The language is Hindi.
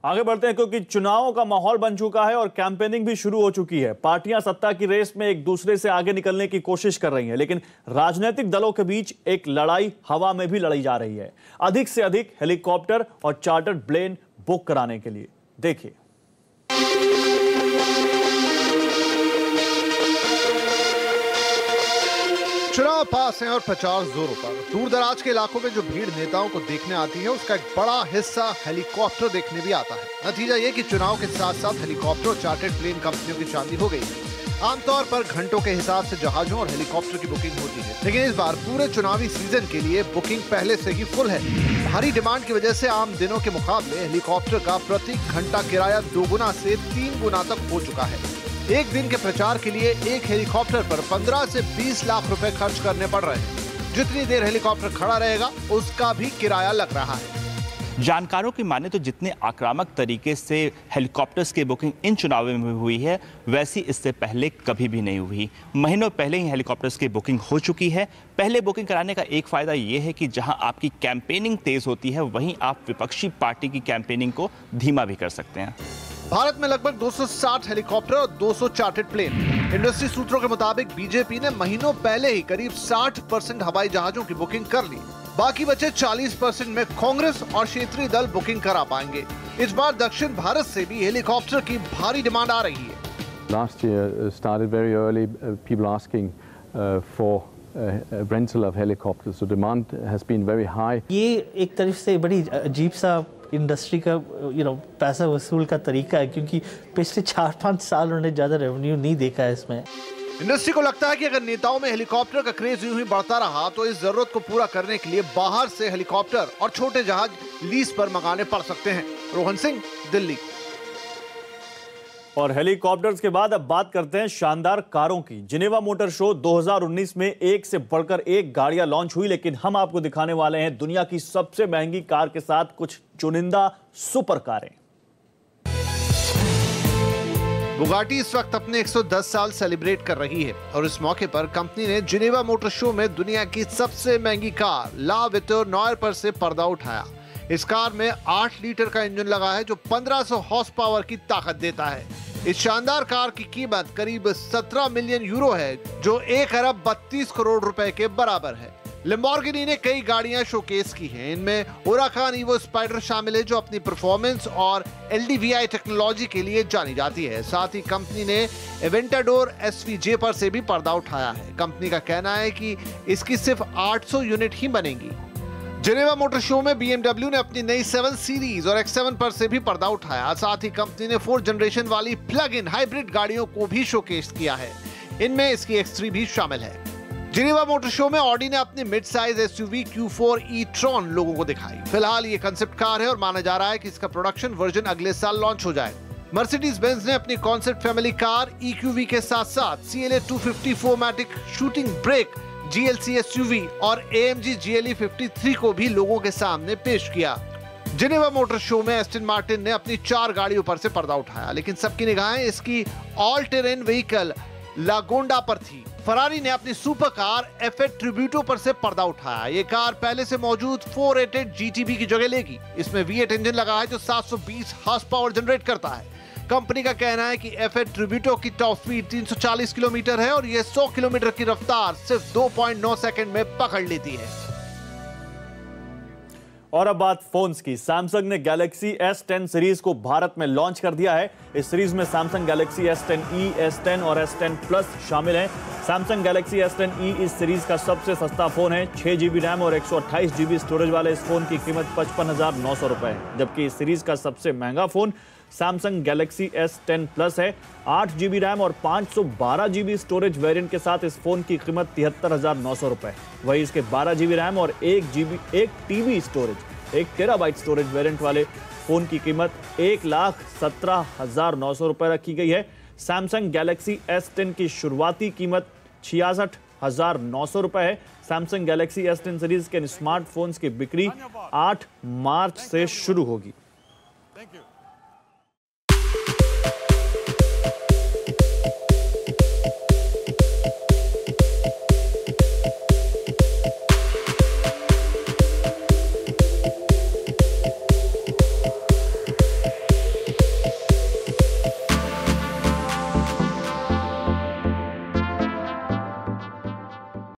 आगे बढ़ते हैं क्योंकि चुनावों का माहौल बन चुका है और कैंपेनिंग भी शुरू हो चुकी है। पार्टियां सत्ता की रेस में एक दूसरे से आगे निकलने की कोशिश कर रही हैं, लेकिन राजनीतिक दलों के बीच एक लड़ाई हवा में भी लड़ी जा रही है, अधिक से अधिक हेलीकॉप्टर और चार्टर्ड प्लेन बुक कराने के लिए। देखिए, चुनाव पास है और प्रचार जोरों पर। दूर दराज के इलाकों में जो भीड़ नेताओं को देखने आती है, उसका एक बड़ा हिस्सा हेलीकॉप्टर देखने भी आता है। नतीजा ये कि चुनाव के साथ साथ हेलीकॉप्टर और चार्टर्ड प्लेन कंपनियों की चांदी हो गई है। आमतौर पर घंटों के हिसाब से जहाजों और हेलीकॉप्टर की बुकिंग होती है, लेकिन इस बार पूरे चुनावी सीजन के लिए बुकिंग पहले से ही फुल है। भारी डिमांड की वजह से आम दिनों के मुकाबले हेलीकॉप्टर का प्रति घंटा किराया 2 गुना से 3 गुना तक हो चुका है। एक दिन के प्रचार के लिए एक हेलीकॉप्टर पर 15 से 20 लाख रुपए खर्च करने पड़ रहे हैं। जितनी देर हेलीकॉप्टर खड़ा रहेगा, उसका भी किराया लग रहा है। जानकारों की माने तो जितने आक्रामक तरीके से हेलीकॉप्टर्स की बुकिंग इन चुनावों में हुई है, वैसी इससे पहले कभी भी नहीं हुई। महीनों पहले ही हेलीकॉप्टर्स की बुकिंग हो चुकी है। पहले बुकिंग कराने का एक फायदा ये है कि जहां आपकी कैंपेनिंग तेज होती है, वहीं आप विपक्षी पार्टी की कैंपेनिंग को धीमा भी कर सकते हैं। भारत में लगभग 260 हेलीकॉप्टर और 200 चार्टर्ड प्लेन। इंडस्ट्री सूत्रों के मुताबिक बीजेपी ने महीनों पहले ही करीब 60% हवाई जहाजों की बुकिंग कर ली। बाकी बचे 40% में कांग्रेस और क्षेत्रीय दल बुकिंग करा पाएंगे। इस बार दक्षिण भारत से भी हेलीकॉप्टर की भारी डिमांड आ रही है। Last year started very early, people asking for rental of helicopters. So demand has been very high. ये एक तरफ से बड़ी अजीब सा इंडस्ट्री का पैसा वसूल का तरीका है, क्योंकि पिछले 4-5 साल उन्होंने ज़्यादा रेवेन्यू नहीं देखा है इसमें। इंडस्ट्री को लगता है कि अगर नेताओं में हेलीकॉप्टर का क्रेज यूं ही बढ़ता रहा, तो इस जरूरत को पूरा करने के लिए बाहर से हेलीकॉप्टर और छोटे जहाज लीज पर मंगाने पड़ सकते हैं। रोहन सिंह, दिल्ली। और हेलीकॉप्टर्स के बाद अब बात करते हैं शानदार कारों की। जिनेवा मोटर शो 2019 में एक से बढ़कर एक गाड़ियां लॉन्च हुई, लेकिन हम आपको दिखाने वाले हैं दुनिया की सबसे महंगी कार के साथ कुछ चुनिंदा सुपर कारें। बुगाटी इस वक्त अपने 110 साल सेलिब्रेट कर रही है और इस मौके पर कंपनी ने जिनेवा मोटर शो में दुनिया की सबसे महंगी कार ला विटोर नॉयर पर से पर्दा उठाया। इस कार में 8 लीटर का इंजन लगा है जो 1500 हॉर्स पावर की ताकत देता है। इस शानदार कार की कीमत करीब 17 मिलियन यूरो है, जो 1 अरब 32 करोड़ रुपए के बराबर है। लैम्बोर्गिनी ने कई गाड़ियां शोकेस की हैं। इनमें हुराकान इवो स्पाइडर शामिल है, जो अपनी परफॉर्मेंस और LDVI टेक्नोलॉजी के लिए जानी जाती है। साथ ही कंपनी ने एवेंटाडोर SVJ पर से भी पर्दा उठाया है। कंपनी का कहना है कि इसकी सिर्फ 800 यूनिट ही बनेंगी। जिनेवा मोटर शो में BMW ने अपनी नई 7 सीरीज और X7 पर से भी पर्दा उठाया। साथ ही कंपनी ने 4th जनरेशन वाली प्लग इन हाइब्रिड गाड़ियों को भी शोकेस किया है। इनमें इसकी X3 भी शामिल है। जिनेवा मोटर शो में ऑडी ने अपनी mid size SUV Q4 e-tron लोगों को दिखाई। फिलहाल ये कंसेप्ट कार है और माना जा रहा है कि इसका प्रोडक्शन वर्जन अगले साल लॉन्च हो जाए। मर्सिडीज बेंज ने अपनी कॉन्सेप्ट फैमिली कार EQV के साथ साथ CLA 250 4MATIC shooting brake GLC SUV और AMG GLE 53 को भी लोगों के सामने पेश किया। जिनेवा मोटर शो में एस्टन मार्टिन ने अपनी 4 गाड़ियों पर से पर्दा उठाया, लेकिन सबकी निगाहें इसकी ऑल टेरेन व्हीकल लागोंडा पर थी। फरारी ने अपनी सुपर कार F8 ट्रिब्यूटो पर से पर्दा उठाया। ये कार पहले से मौजूद 488 GTB की जगह लेगी। इसमें V8 इंजन लगा है जो 720 हॉर्स पावर जनरेट करता है। कंपनी का कहना है कि F8 ट्रिब्यूटो की टॉप स्पीड 340 किलोमीटर है और ये 100 किलोमीटर की रफ्तार सिर्फ 2.9 सेकंड में पकड़ लेती है। और अब बात फोन्स की। सैमसंग ने गैलेक्सी S10 सीरीज को भारत में लॉन्च कर दिया है। इस सीरीज में सैमसंग गैलेक्सी S10e, S10 और S10 प्लस शामिल हैं। सैमसंग गैलेक्सी S10e इस सीरीज का सबसे सस्ता फोन है। 6 GB रैम और 128 GB स्टोरेज वाले इस फोन की कीमत 55,900 रुपए है, जबकि इस सीरीज का सबसे महंगा phone Samsung Galaxy S10 plus है। 8 GB रैम और 512 GB स्टोरेज वेरिएंट के साथ इस फोन की कीमत 73,900 रुपए। वहीं इसके 12 GB रैम और 1 TB storage, 1 terabyte storage variant वाले फोन की कीमत 1,17,900 रुपए रखी गई है। सैमसंग गैलेक्सी S10 की शुरुआती कीमत 66,900 रुपए है। सैमसंग गैलेक्सी S10 सीरीज के स्मार्टफोन्स की बिक्री 8 मार्च से शुरू होगी।